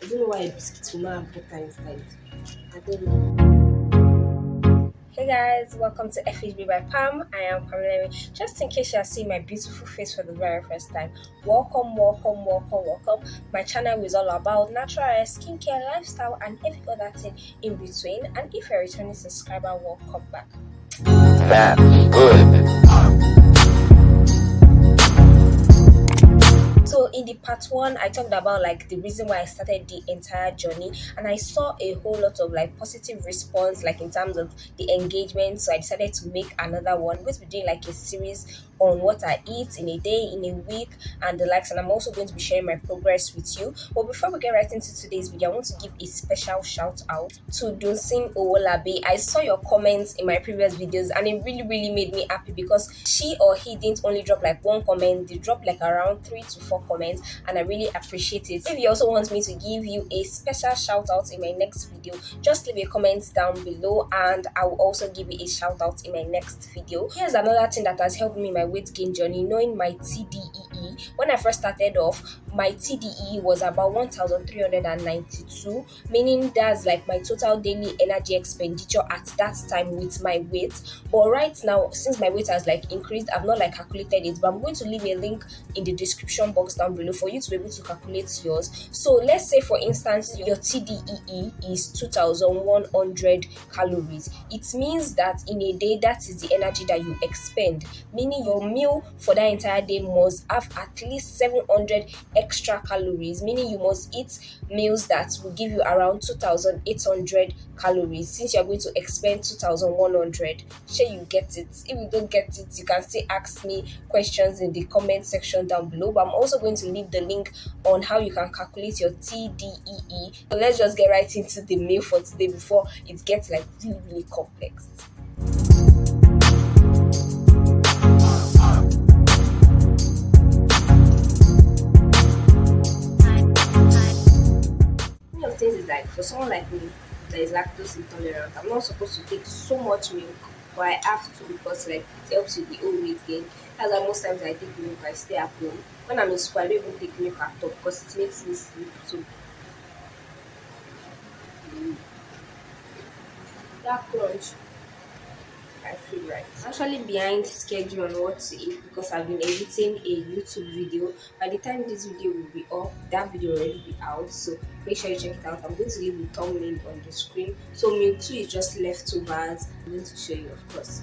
I don't know why a biscuit will not have butter inside. I don't know. Hey guys, welcome to FHB by Pam. I am Pamela. Just in case you are seeing my beautiful face for the very first time, welcome. My channel is all about natural hair, skincare, lifestyle, and every other thing in between. And if you're a returning subscriber, welcome back. That's good. So in the part one, I talked about like the reason why I started the entire journey, and I saw a whole lot of like positive response, like in terms of the engagement. So I decided to make another one. I'm going to be doing like a series on what I eat in a day, in a week, and the likes. And I'm also going to be sharing my progress with you. But before we get right into today's video, I want to give a special shout out to Dunsin Owolabi. I saw your comments in my previous videos, and it really made me happy because she or he didn't only drop like one comment, they dropped like around 3 to 4 comments, and I really appreciate it. If you also want me to give you a special shout out in my next video, just leave a comment down below and I will also give you a shout out in my next video. Here's another thing that has helped me in my weight gain journey, knowing my TDEE. When I first started off, my TDEE was about 1392, meaning that's like my total daily energy expenditure at that time with my weight. But right now, since my weight has like increased, I've not like calculated it, but I'm going to leave a link in the description box down below for you to be able to calculate yours. So let's say for instance your TDEE is 2100 calories. It means that in a day, that is the energy that you expend, meaning your meal for that entire day must have at least 700 extra calories, meaning you must eat meals that will give you around 2800 calories since you're going to expend 2100. Sure, you get it. If you don't get it, you can still ask me questions in the comment section down below, but I'm also going to leave the link on how you can calculate your TDEE. So let's just get right into the meal for today before it gets like really complex. One of the things is like for someone like me that is lactose intolerant, I'm not supposed to take so much milk, but I have to because like it helps with the whole weight gain. That's why most times I take milk, I stay at home. When I'm in school, I don't even take milk at all because it makes me sleep. So that crunch, I feel right. I'm actually behind schedule on what to eat because I've been editing a YouTube video. By the time this video will be up, that video will already be out. So make sure you check it out. I'm going to leave the thumbnail on the screen. So meal 2 is just leftovers. I'm going to show you, of course.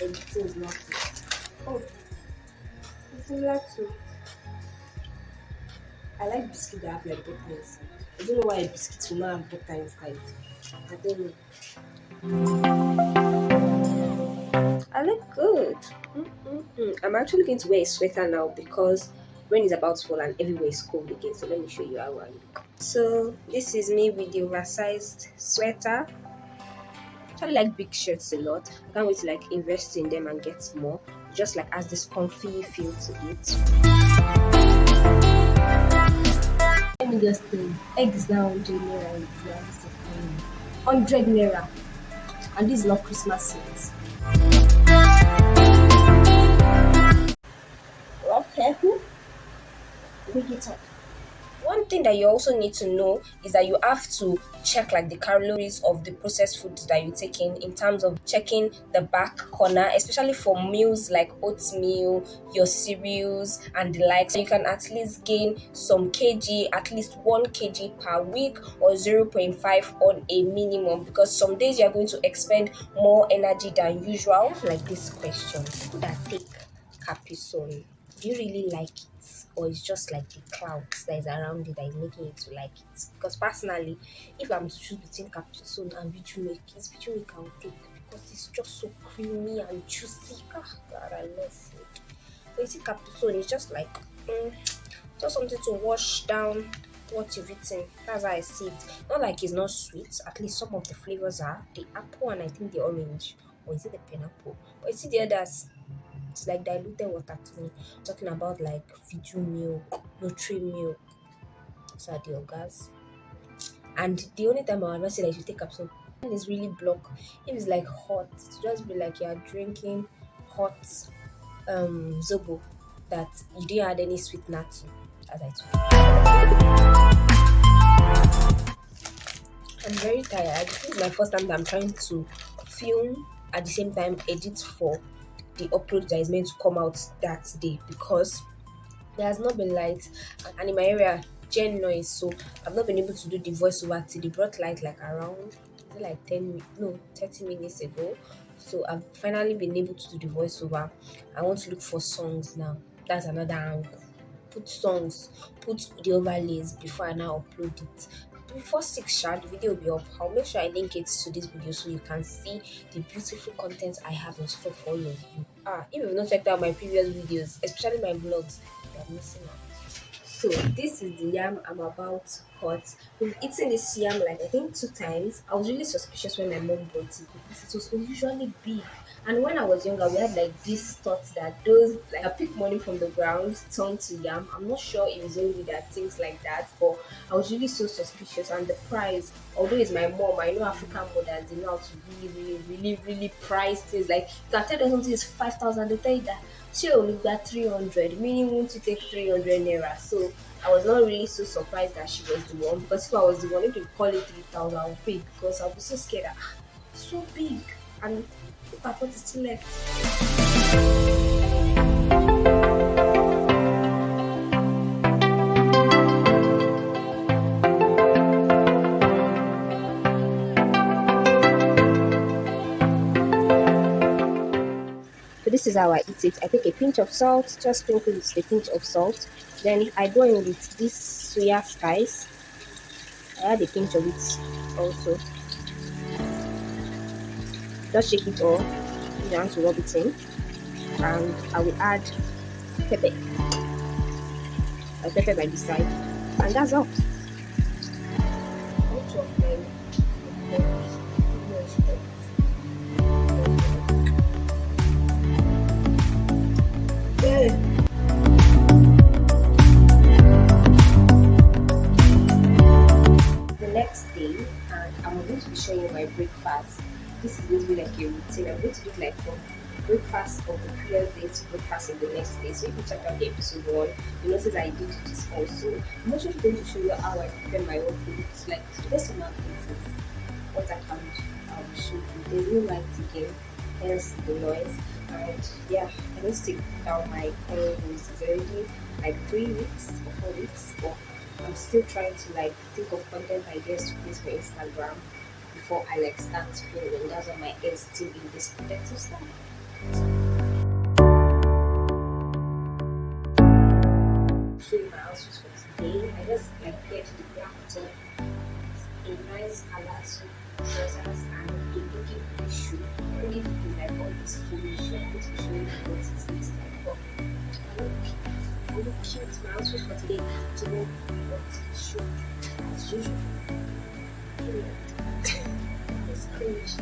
Everything is not it. Oh, it's similar to. I like biscuit that have like butter inside. I don't know why a biscuit will not have butter inside. I don't know. I look good. I'm actually going to wear a sweater now because rain is about to fall and everywhere is cold again. So let me show you how I look. So this is me with the oversized sweater. I like big shirts a lot. I can't wait to like invest in them and get more. Just like as this comfy feel to it. Let me just think. Eggs now 100 naira in price. 100 naira. And this is not Christmas sweets. Okay, bring it up. One thing that you also need to know is that you have to check like the calories of the processed food that you take in terms of checking the back corner, especially for meals like oatmeal, your cereals and the like. So you can at least gain some kg, at least 1 kg per week or 0.5 on a minimum, because some days you are going to expend more energy than usual. I have like this question: people that take capsule, do you really like it? Or it's just like the clouds that is around it that is making you to like it? Because personally, if I'm to choose between capsule and Viju milk, it's Viju milk I will take because it's just so creamy and juicy. Ah, God, I love food. But you see, capsule is just like just something to wash down what you've eaten. That's how I see it. Not like it's not sweet. At least some of the flavors are the apple and I think the orange, or is it the pineapple? But you see the others. It's like diluted water to me. I'm talking about like Viju milk, Nutri milk. These are the ogas. And the only time I ever say that you should take capsule when it's really block. If it's like hot, to just be like you're drinking hot zobo that you didn't add any sweetener to, as I told you. I'm very tired. This is my first time that I'm trying to film at the same time edit for the upload that is meant to come out that day because there has not been light, and in my area gen noise, so I've not been able to do the voiceover till they brought light like around, is it like 30 minutes ago. So I've finally been able to do the voiceover. I want to look for songs now. That's another angle. Put songs, put the overlays before I now upload it. Before 6 shot, the video will be up. I'll make sure I link it to this video so you can see the beautiful content I have in store for all of you. If you've not checked out my previous videos, especially my vlogs, you're missing out. So this is the yam I'm about to cut. We've eaten this yam like I think 2 times. I was really suspicious when my mom bought it because it was unusually big. And when I was younger, we had like this thought that those like I pick money from the ground turn to yam. I'm not sure it was only that things like that, but I was really so suspicious. And the price, although it's my mom, I know African mothers they know how to really price things. Like you can tell them something is 5,000, they tell you that she only got 300, meaning want to take 300 naira. So I was not really so surprised that she was the one because if I was the one, if they call it 3,000, I would pay because I'll be so scared that it's so big and look at what is still left. So this is how I eat it. I take a pinch of salt, just sprinkle with a pinch of salt. Then I go in with this soya spice. I add a pinch of it also. Just shake it all. You want to rub it in. And I will add pepper. A pepper by the side. And that's all. The next day, and I'm going to be showing you my breakfast. This is going to be like a routine. I'm going to do it like from breakfast of the previous day to breakfast of the next day. So if you check out the episode 1, you notice I did this also. I'm also going to show you how I prepare my own food. It's like today's summer places. What I can do, I will show you. There's no light again, hence the noise. And yeah, I just take down my clothes. It's already like 3 weeks or 4 weeks, but I'm still trying to like think of content ideas to place for Instagram before I like start filming. That's why my hair is still in this protective style. Show you my outfit for today. I just like get the black top, a nice palazzo trousers and a looking pretty shoe. Only if it is like all this foolish, I'm going to show you what it looks like. But I look cute. My outfit for today is to know what shoe as usual. It's cringe.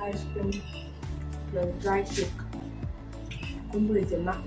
Ice cream, no dry cake. Combo is a mac.